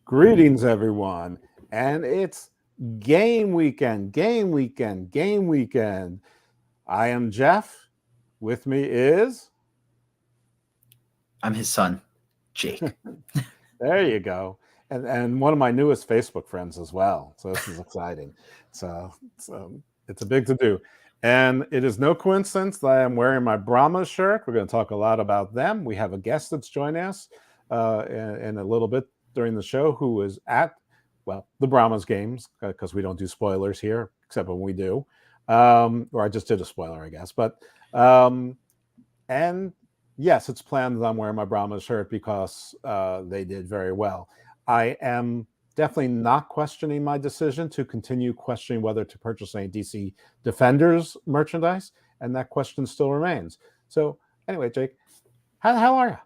Greetings, everyone. And it's game weekend, game weekend, game weekend. I am Jeff. With me is... I'm his son, Jake. There you go. And one of my newest Facebook friends as well. So this is exciting. So it's a big to-do. And it is no coincidence that I am wearing my Brahma shirt. We're going to talk a lot about them. We have a guest that's joining us in a little bit during the show who is at, the Brahmas games, because we don't do spoilers here, except when we do. Or I just did a spoiler, I guess. But, and yes, it's planned that I'm wearing my Brahmas shirt because they did very well. I am definitely not questioning my decision to continue questioning whether to purchase any DC Defenders merchandise, and that question still remains. So anyway, Jake, how are you?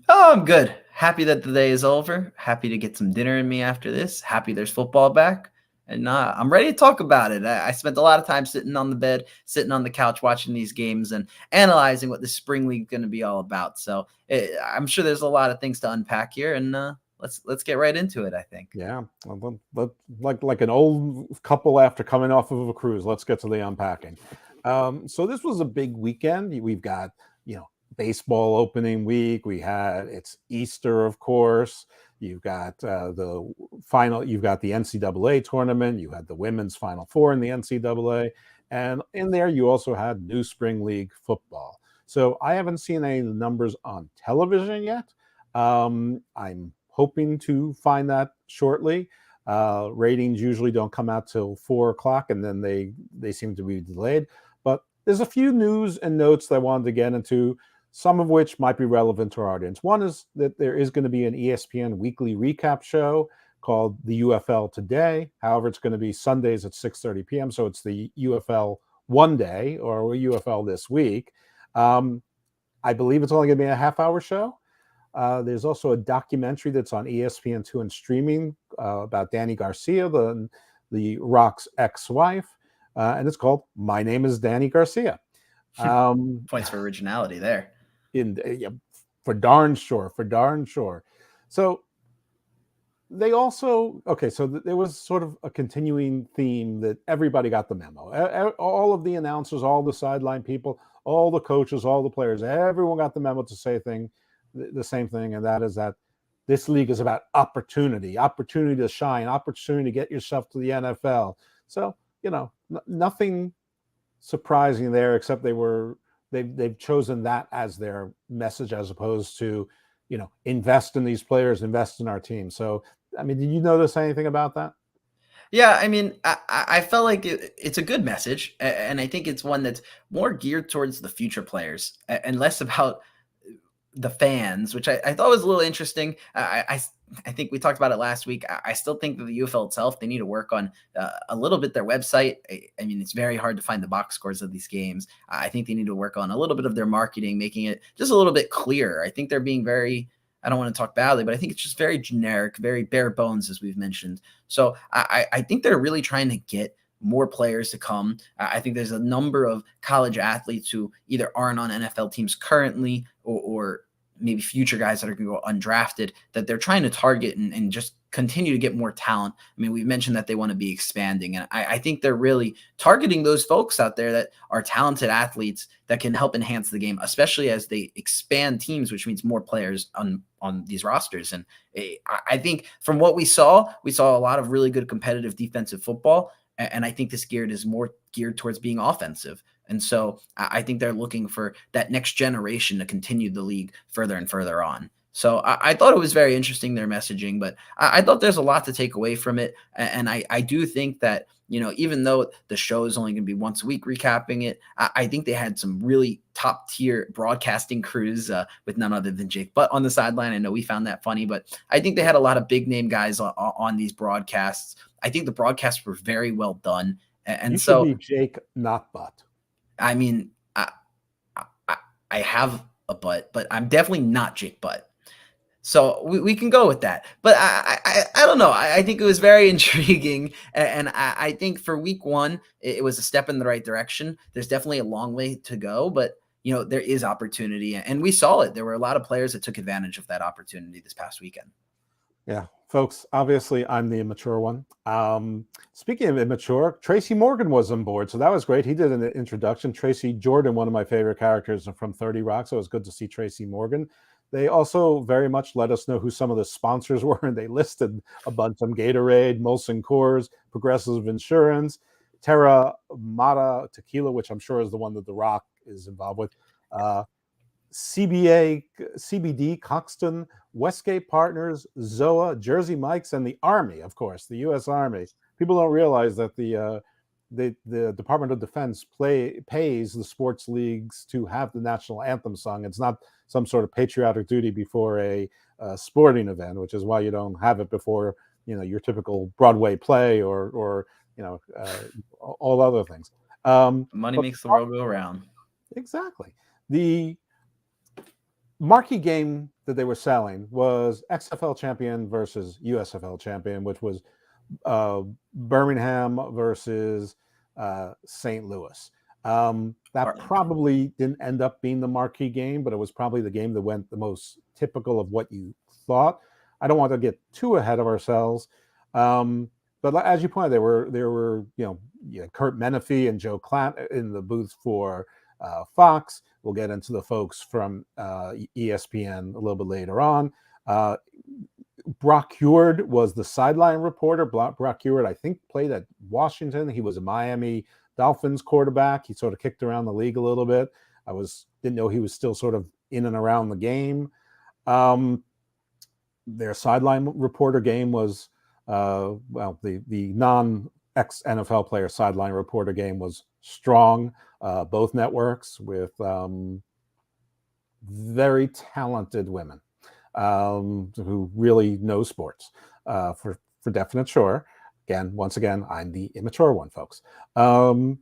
Oh, I'm good. Happy that the day is over. Happy to get some dinner in me after this. Happy there's football back. And I'm ready to talk about it. I spent a lot of time sitting on the bed, sitting on the couch, watching these games and analyzing what the spring league is going to be all about. So I'm sure there's a lot of things to unpack here, and let's get right into it, I think. Yeah, like an old couple after coming off of a cruise. Let's get to the unpacking. So this was a big weekend. We've got, baseball opening week. It's Easter, of course. You've got the final. You've got the NCAA tournament. You had the women's Final Four in the NCAA, and in there you also had new spring league football. So I haven't seen any numbers on television yet. I'm hoping to find that shortly. Ratings usually don't come out till 4:00, and then they seem to be delayed. But there's a few news and notes that I wanted to get into, some of which might be relevant to our audience. One is that there is going to be an ESPN weekly recap show called the UFL Today. However, it's going to be Sundays at 6:30 p.m. So it's the UFL One Day or UFL This Week. I believe it's only going to be a half-hour show. There's also a documentary that's on ESPN2 and streaming about Danny Garcia, the Rock's ex-wife, and it's called My Name is Danny Garcia. Points for originality there. For darn sure. So they also, so there was sort of a continuing theme that everybody got the memo. All of the announcers, all the sideline people, all the coaches, all the players, everyone got the memo to say the same thing, and that is that this league is about opportunity to shine, opportunity to get yourself to the NFL. So, nothing surprising there, except they've chosen that as their message as opposed to, invest in these players, invest in our team. So, did you notice anything about that? Yeah, I felt like it's a good message, and I think it's one that's more geared towards the future players and less about the fans, which I thought was a little interesting. I think we talked about it last week. I still think that the UFL itself, they need to work on a little bit their website. It's very hard to find the box scores of these games. I think they need to work on a little bit of their marketing, making it just a little bit clearer. I think they're being very, I don't want to talk badly, but I think it's just very generic, very bare bones, as we've mentioned. So I think they're really trying to get more players to come. I think there's a number of college athletes who either aren't on NFL teams currently or maybe future guys that are going to go undrafted that they're trying to target and just continue to get more talent. We've mentioned that they want to be expanding, and I think they're really targeting those folks out there that are talented athletes that can help enhance the game, especially as they expand teams, which means more players on these rosters. And I think from what we saw a lot of really good competitive defensive football. And I think this is more geared towards being offensive. And so I think they're looking for that next generation to continue the league further and further on. So I thought it was very interesting, their messaging, but I thought there's a lot to take away from it. And I do think that, even though the show is only going to be once a week recapping it, I think they had some really top tier broadcasting crews with none other than Jake Butt on the sideline. I know we found that funny, but I think they had a lot of big name guys on these broadcasts. I think the broadcasts were very well done. And you so should be Jake, not Butt. I have a butt, but I'm definitely not Jake Butt. So we can go with that. But I don't know. I think it was very intriguing. And I think for week one, it was a step in the right direction. There's definitely a long way to go, but there is opportunity. And we saw it. There were a lot of players that took advantage of that opportunity this past weekend. Yeah, folks, obviously I'm the immature one. Speaking of immature, Tracy Morgan was on board, so that was great. He did an introduction. Tracy Jordan, one of my favorite characters from 30 Rock, so it was good to see Tracy Morgan. They also very much let us know who some of the sponsors were, and they listed a bunch of them: Gatorade, Molson Coors, Progressive Insurance, Terra Mata Tequila, which I'm sure is the one that The Rock is involved with, CBA, CBD, Coxton, Westgate Partners, ZOA, Jersey Mike's, and the Army, of course, the U.S. Army. People don't realize that the Department of Defense pays the sports leagues to have the national anthem sung. It's not some sort of patriotic duty before a sporting event, which is why you don't have it before your typical Broadway play or all other things. Money makes the world go around. Exactly. The marquee game that they were selling was XFL champion versus USFL champion, which was Birmingham versus St. Louis. That probably didn't end up being the marquee game, but it was probably the game that went the most typical of what you thought. I don't want to get too ahead of ourselves, but as you pointed, there were Kurt Menefee and Joe Klatt in the booth for Fox. We'll get into the folks from ESPN a little bit later on. Brock Heward was the sideline reporter. Brock Heward, I think, played at Washington. He was a Miami Dolphins quarterback. He sort of kicked around the league a little bit. Didn't know he was still sort of in and around the game. Their sideline reporter game was, the non-ex-NFL player sideline reporter game was strong. Both networks with very talented women who really know sports for definite sure. Once again, I'm the immature one, folks. And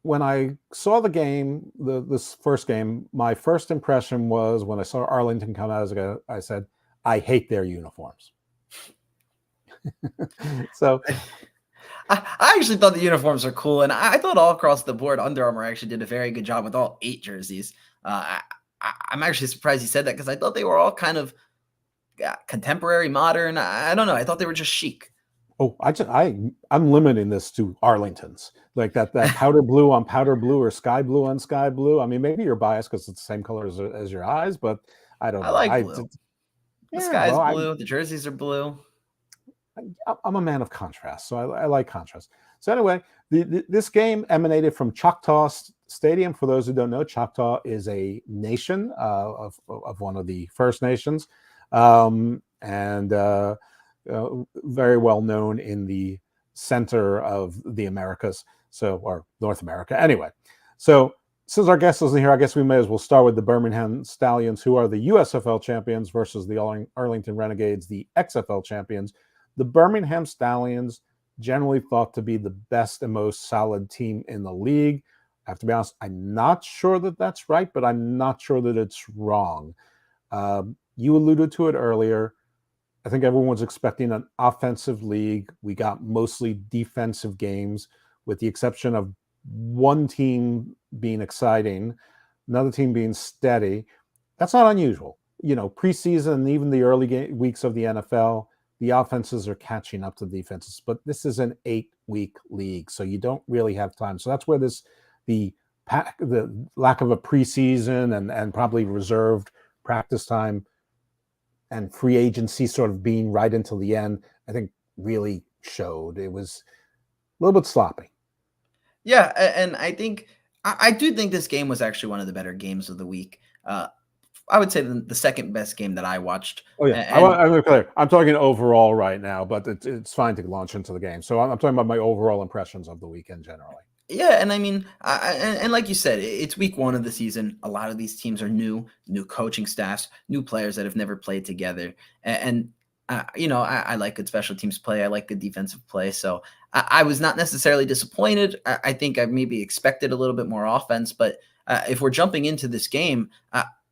when I saw the game, this first game, my first impression was when I saw Arlington come out, I said, I hate their uniforms. So I actually thought the uniforms are cool, and I thought all across the board, Under Armour actually did a very good job with all 8 jerseys. I'm actually surprised you said that because I thought they were all kind of contemporary, modern. I don't know. I thought they were just chic. Oh, I'm limiting this to Arlington's, like that powder blue on powder blue or sky blue on sky blue. I mean, maybe you're biased because it's the same color as your eyes, but I don't know. I like blue. The sky's blue. The jerseys are blue. I'm a man of contrast, so I like contrast. So anyway, this game emanated from Choctaw Stadium. For those who don't know, Choctaw is a nation of one of the First Nations, and very well known in the center of the Americas, or North America. Anyway, so since our guest isn't here, I guess we may as well start with the Birmingham Stallions, who are the USFL champions, versus the Arlington Renegades, the XFL champions. The Birmingham Stallions, generally thought to be the best and most solid team in the league. I have to be honest, I'm not sure that that's right, but I'm not sure that it's wrong. You alluded to it earlier. I think everyone was expecting an offensive league. We got mostly defensive games, with the exception of one team being exciting, another team being steady. That's not unusual. Preseason and even the early weeks of the NFL, the offenses are catching up to the defenses, but this is an 8-week league, so you don't really have time. So that's where the lack of a preseason and probably reserved practice time and free agency sort of being right until the end, I think really showed. It was a little bit sloppy. Yeah, and I do think this game was actually one of the better games of the week. I would say the second best game that I watched. Oh yeah, I'm clear. I'm talking overall right now, but it's fine to launch into the game. So I'm talking about my overall impressions of the weekend generally. Yeah, and I mean, and like you said, it's week 1 of the season. A lot of these teams are new coaching staffs, new players that have never played together, and I like good special teams play. I like good defensive play. So I was not necessarily disappointed. I think I maybe expected a little bit more offense, but if we're jumping into this game,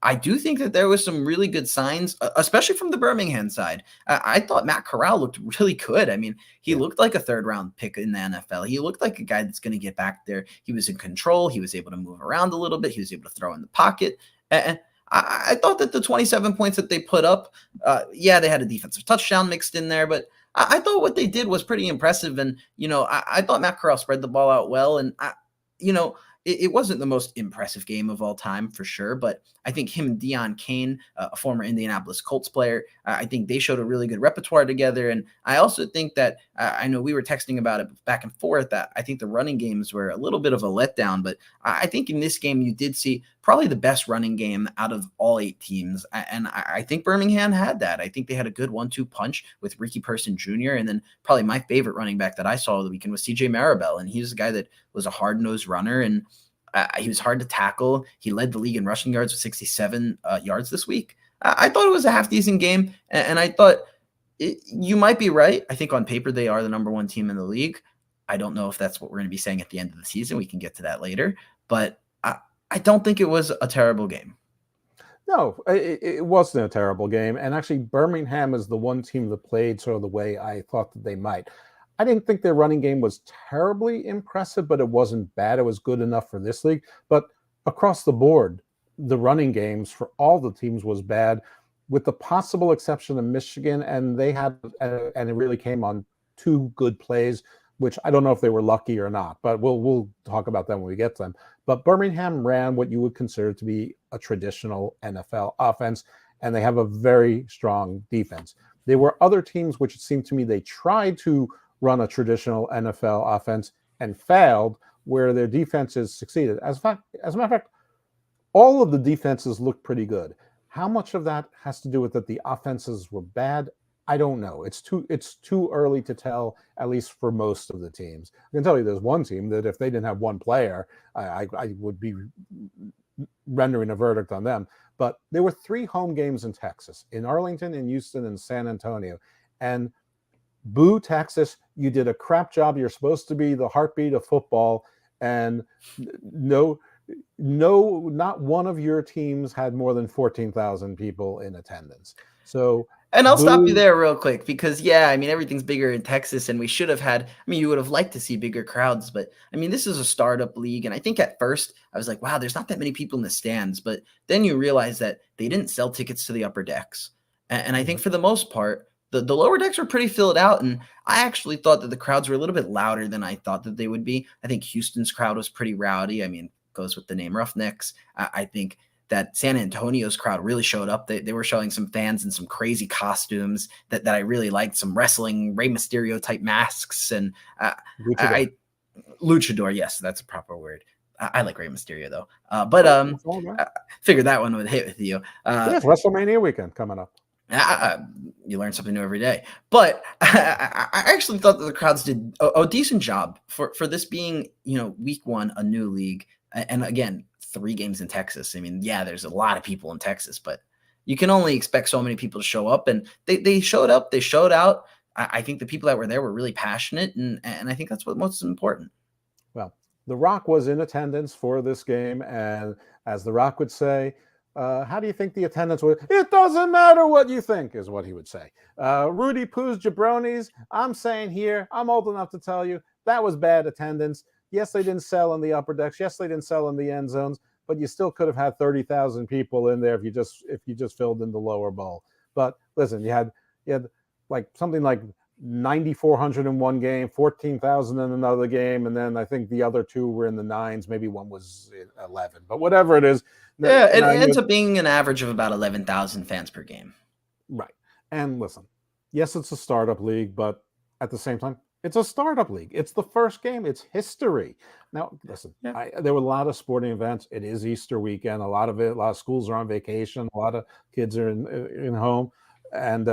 I do think that there was some really good signs, especially from the Birmingham side. I thought Matt Corral looked really good. I mean, he Yeah. looked like a third round pick in the NFL. He looked like a guy that's going to get back there. He was in control. He was able to move around a little bit. He was able to throw in the pocket. And I thought that the 27 points that they put up, yeah, they had a defensive touchdown mixed in there, but I thought what they did was pretty impressive. And, I thought Matt Corral spread the ball out well. And, it wasn't the most impressive game of all time for sure, but I think him and Deion Kane, a former Indianapolis Colts player, I think they showed a really good repertoire together. And I also think that I know we were texting about it back and forth that I think the running games were a little bit of a letdown, but I think in this game you did see probably the best running game out of all 8 teams. And I think Birmingham had that. I think they had a good 1-2 punch with Ricky Person Jr. And then probably my favorite running back that I saw the weekend was CJ Maribel. And he's a guy that was a hard-nosed runner, and he was hard to tackle. He led the league in rushing yards with 67 yards this week. I thought it was a half-decent game, and I thought you might be right. I think on paper they are the number 1 team in the league. I don't know if that's what we're going to be saying at the end of the season. We can get to that later, but I don't think it was a terrible game. No, it wasn't a terrible game. And actually, Birmingham is the one team that played sort of the way I thought that they might. I didn't think their running game was terribly impressive, but it wasn't bad. It was good enough for this league. But across the board, the running games for all the teams was bad, with the possible exception of Michigan. And they had, and it really came on 2 good plays, which I don't know if they were lucky or not, but we'll talk about them when we get to them. But Birmingham ran what you would consider to be a traditional NFL offense, and they have a very strong defense. There were other teams which it seemed to me they tried to run a traditional NFL offense and failed, where their defenses succeeded. As a matter of fact, all of the defenses looked pretty good. How much of that has to do with that the offenses were bad? I don't know. It's too early to tell, at least for most of the teams. I can tell you there's one team that if they didn't have one player, I would be rendering a verdict on them. But there were 3 home games in Texas, in Arlington, in Houston, and San Antonio. And boo, Texas, you did a crap job. You're supposed to be the heartbeat of football. And no, not one of your teams had more than 14,000 people in attendance. So, and I'll stop you there real quick because, yeah, I mean, everything's bigger in Texas, and we should have had, I mean, you would have liked to see bigger crowds, but I mean, this is a startup league. And I think at first I was like, wow, there's not that many people in the stands. But then you realize that they didn't sell tickets to the upper decks. And I think for the most part, the lower decks were pretty filled out. And I actually thought that the crowds were a little bit louder than I thought that they would be. I think Houston's crowd was pretty rowdy. I mean, goes with the name Roughnecks. I think that San Antonio's crowd really showed up. They were showing some fans in some crazy costumes that I really liked, some wrestling Rey Mysterio type masks. And Luchador, yes, that's a proper word. I like Rey Mysterio though. But I figured that one would hit with you. Yes, WrestleMania weekend coming up. You learn something new every day. But I actually thought that the crowds did a decent job for this being, week 1, a new league. And again, 3 games in Texas. I mean, yeah, there's a lot of people in Texas, but you can only expect so many people to show up. And they showed up, they showed out. I think the people that were there were really passionate. And I think that's what most important. Well, The Rock was in attendance for this game. And as The Rock would say, how do you think the attendance was? It doesn't matter what you think, is what he would say. Rudy Poo's jabronis, I'm saying here, I'm old enough to tell you, that was bad attendance. Yes, they didn't sell in the upper decks. Yes, they didn't sell in the end zones, but you still could have had 30,000 people in there if you just filled in the lower bowl. But listen, you had like something like 9,400 in one game, 14,000 in another game, and then I think the other 2 were in the 9s. Maybe one was 11, but whatever it is. Yeah, it ends up being an average of about 11,000 fans per game. Right. And listen, yes, it's a startup league, but at the same time, it's a startup league. It's the first game. It's history. Now, listen, there were a lot of sporting events. It is Easter weekend. A lot of schools are on vacation. A lot of kids are in home. And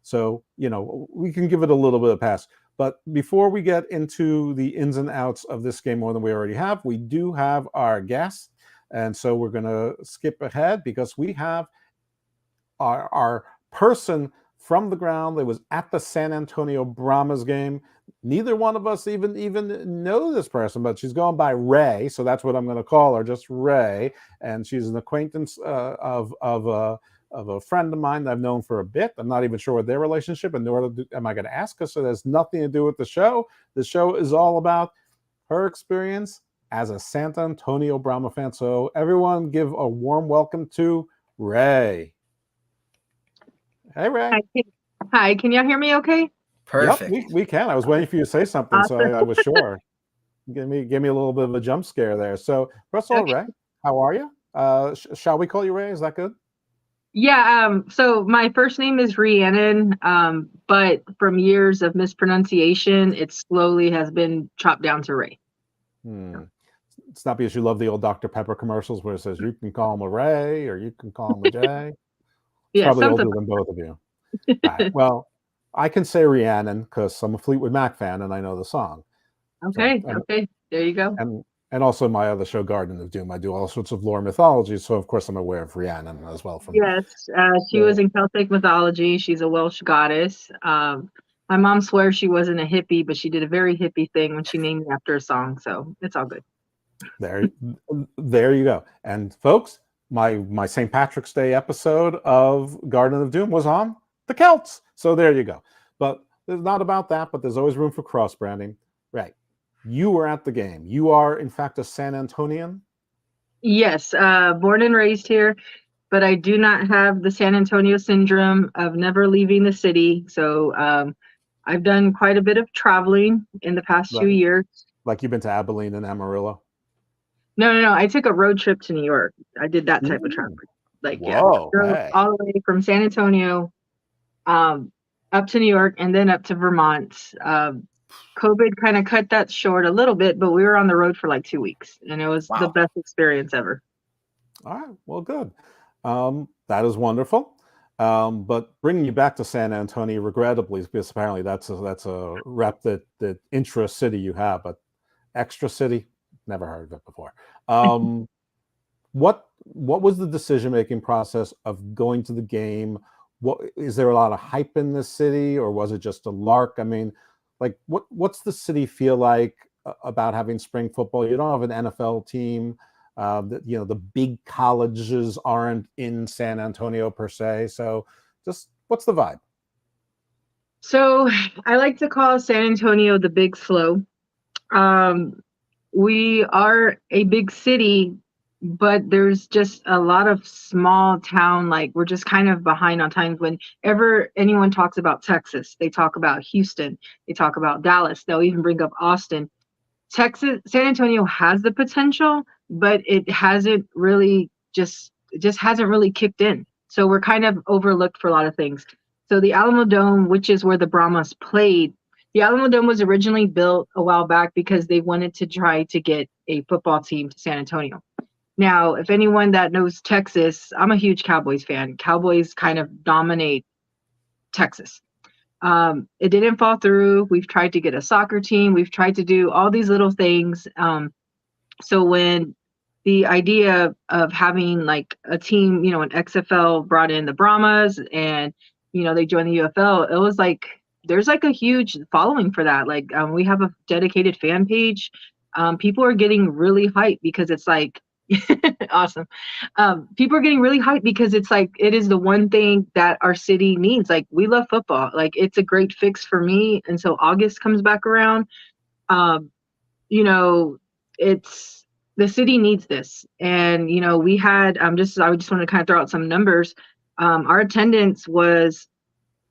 so, we can give it a little bit of pass. But before we get into the ins and outs of this game more than we already have, we do have our guest. And so we're going to skip ahead because we have our person from the ground. It was at the San Antonio Brahmas game. Neither one of us even know this person, but she's going by Ray, so that's what I'm going to call her, just Ray. And she's an acquaintance of a friend of mine that I've known for a bit. I'm not even sure what their relationship, and nor am I going to ask her. So there's nothing to do with the show. The show is all about her experience as a San Antonio Brahma fan. So everyone, give a warm welcome to Ray. Hey, Ray. Hi, can y'all hear me okay? Perfect. Yep, we can. I was waiting for you to say something, Awesome. so I was sure. Give me a little bit of a jump scare there. So first of all, Ray, how are you? Shall we call you Ray? Is that good? Yeah, so my first name is Rhiannon, but from years of mispronunciation, it slowly has been chopped down to Ray. It's not because you love the old Dr. Pepper commercials where it says you can call him a Ray or you can call him a Jay. It's probably older than both of you. Right. Well, I can say Rhiannon because I'm a Fleetwood Mac fan and I know the song. Okay, okay, there you go. And also my other show, Garden of Doom, I do all sorts of lore mythology, so of course I'm aware of Rhiannon as well. Yes, she was in Celtic mythology. She's a Welsh goddess. My mom swears she wasn't a hippie, but she did a very hippie thing when she named me after a song, so it's all good. There you go. And folks, my St. Patrick's Day episode of Garden of Doom was on the Celts. So there you go. But it's not about that, but there's always room for cross branding. Right. You were at the game. You are, in fact, a San Antonian? Yes, born and raised here, but I do not have the San Antonio syndrome of never leaving the city. So I've done quite a bit of traveling in the past few years. Like you've been to Abilene and Amarillo? No. I took a road trip to New York. I did that type of traveling. Like, whoa, all the way from San Antonio up to New York and then up to Vermont. COVID kind of cut that short a little bit, but we were on the road for like 2 weeks, and it was the best experience ever. All right, well, good. That is wonderful. But bringing you back to San Antonio, regrettably, because apparently that's a rep that intra-city you have, but extra-city, never heard of it before. What was the decision-making process of going to the game? What is there a lot of hype in this city, or was it just a lark? I mean, like what's the city feel like about having spring football? You don't have an NFL team. The big colleges aren't in San Antonio per se. So just what's the vibe? So I like to call San Antonio the big slow. We are a big city, but there's just a lot of small town, like we're just kind of behind on times. Whenever anyone talks about Texas, they talk about Houston, they talk about Dallas, they'll even bring up Austin. San Antonio has the potential, but it hasn't really just hasn't really kicked in. So we're kind of overlooked for a lot of things. So the Alamo Dome, which is where the Brahmas played, the Alamo Dome was originally built a while back because they wanted to try to get a football team to San Antonio. Now, if anyone that knows Texas, I'm a huge Cowboys fan. Cowboys kind of dominate Texas. It didn't fall through. We've tried to get a soccer team. We've tried to do all these little things. So when the idea of having like a team, an XFL brought in the Brahmas and, they joined the UFL, it was like, there's like a huge following for that. Like we have a dedicated fan page. People are getting really hyped because it's like, awesome. People are getting really hyped because it's like it is the one thing that our city needs. Like we love football. Like it's a great fix for me. And so August comes back around. It's the city needs this. And we had I just want to kind of throw out some numbers. Our attendance was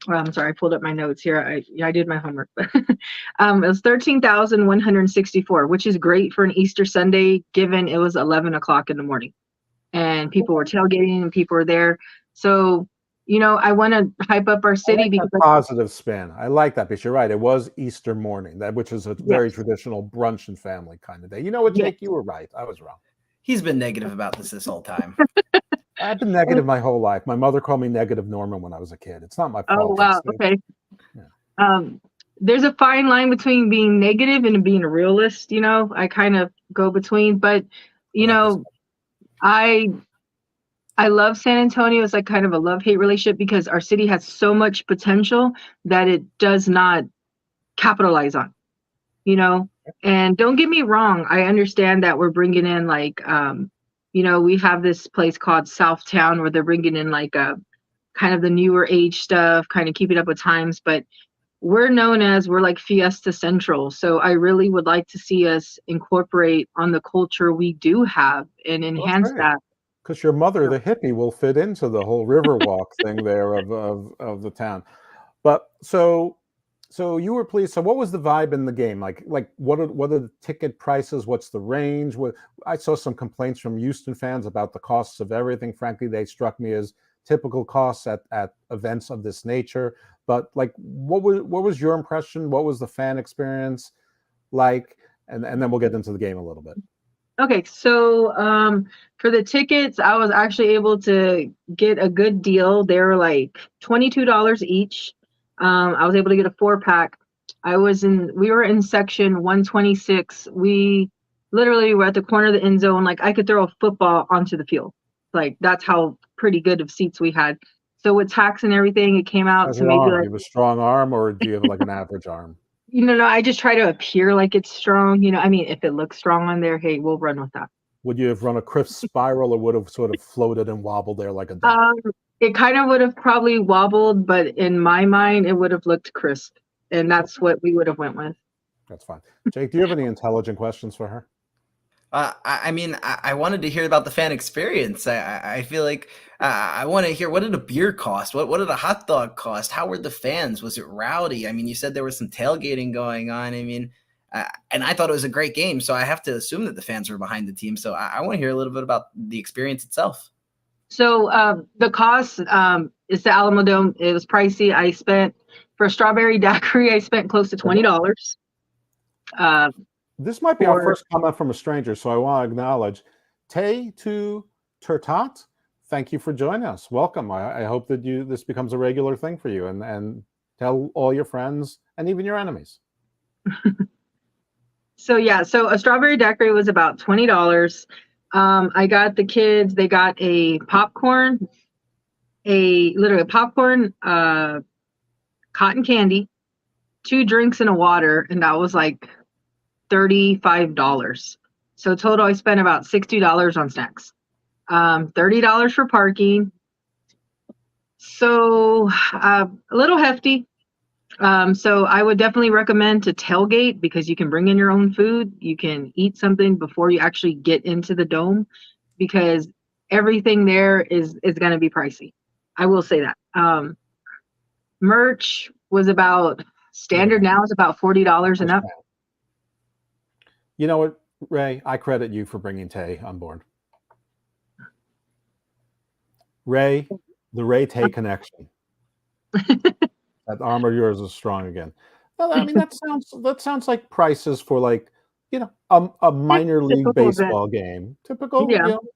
I'm sorry, I pulled up my notes here. I did my homework. It was 13,164, which is great for an Easter Sunday, given it was 11 o'clock in the morning. And people were tailgating and people were there. So, I want to hype up our city because positive spin. I like that because you're right. It was Easter morning, which is a very traditional brunch and family kind of day. You know what, Jake? You were right. I was wrong. He's been negative about this whole time. I've been negative my whole life. My mother called me Negative Norman when I was a kid. It's not my fault. Oh, wow. Okay. Yeah. There's a fine line between being negative and being a realist. I kind of go between, but I I love San Antonio. It's like kind of a love-hate relationship because our city has so much potential that it does not capitalize on, you know? And don't get me wrong, I understand that we're bringing in like, we have this place called Southtown where they're bringing in like kind of the newer age stuff, kind of keeping up with times, but we're like Fiesta Central. So I really would like to see us incorporate on the culture we do have and Well, that's enhance great. that. Because your mother, the hippie, will fit into the whole Riverwalk thing there of the town. But so you were pleased. So what was the vibe in the game? Like what are the ticket prices? What's the range? I saw some complaints from Houston fans about the costs of everything. Frankly, they struck me as typical costs at events of this nature. But like, what was your impression? What was the fan experience like? And then we'll get into the game a little bit. Okay, so for the tickets, I was actually able to get a good deal. They were like $22 each. I was able to get a 4-pack. We were in section 126. We literally were at the corner of the end zone. Like I could throw a football onto the field. Like that's how pretty good of seats we had. So with tax and everything, it came out How's to your maybe arm? Do like, you have a strong arm, or do you have like an average arm? no, I just try to appear like it's strong. I mean, if it looks strong on there, hey, we'll run with that. Would you have run a crisp spiral, or would have sort of floated and wobbled there like a duck? It kind of would have probably wobbled, but in my mind, it would have looked crisp, and that's what we would have went with. That's fine. Jake, do you have any intelligent questions for her? I mean, I wanted to hear about the fan experience. I feel like I want to hear, what did a beer cost? What did a hot dog cost? How were the fans? Was it rowdy? I mean, you said there was some tailgating going on. I mean, and I thought it was a great game, so I have to assume that the fans were behind the team. So I want to hear a little bit about the experience itself. So the cost is the Alamo Dome. It was pricey. I spent for a strawberry daiquiri. I spent close to $20. This might be our first comment from a stranger, so I want to acknowledge Tay to Turtot. Thank you for joining us. Welcome. I hope that this becomes a regular thing for you, and tell all your friends and even your enemies. So a strawberry daiquiri was about $20. I got the kids. They got a popcorn, literally a popcorn, cotton candy, 2 drinks and a water, and that was like $35. So total, I spent about $60 on snacks, $30 for parking. So a little hefty. So I would definitely recommend to tailgate because you can bring in your own food. You can eat something before you actually get into the dome because everything there is going to be pricey. I will say that. Merch was about standard now is about $40 and up. You know what, Ray? I credit you for bringing Tay on board. Ray, the Ray-Tay connection. That arm of yours is strong again. Well, I mean, that sounds like prices for like, a minor league baseball game. Typical,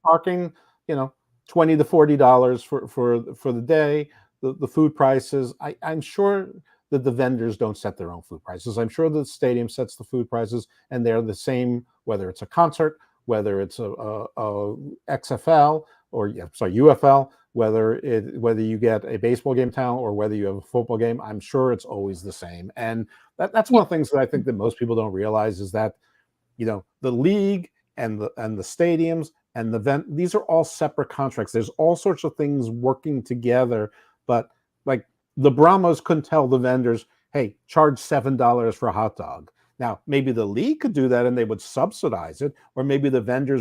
parking, $20 to $40 for the day. The food prices. I'm sure that the vendors don't set their own food prices. I'm sure the stadium sets the food prices, and they're the same whether it's a concert, whether it's a XFL or UFL, whether you get a baseball game town or whether you have a football game. I'm sure it's always the same, and that's one of the things that I think that most people don't realize is that the league and the stadiums and the event, these are all separate contracts. There's all sorts of things working together, but like the Brahmas couldn't tell the vendors, hey, charge $7 for a hot dog. Now, maybe the league could do that and they would subsidize it, or maybe the vendors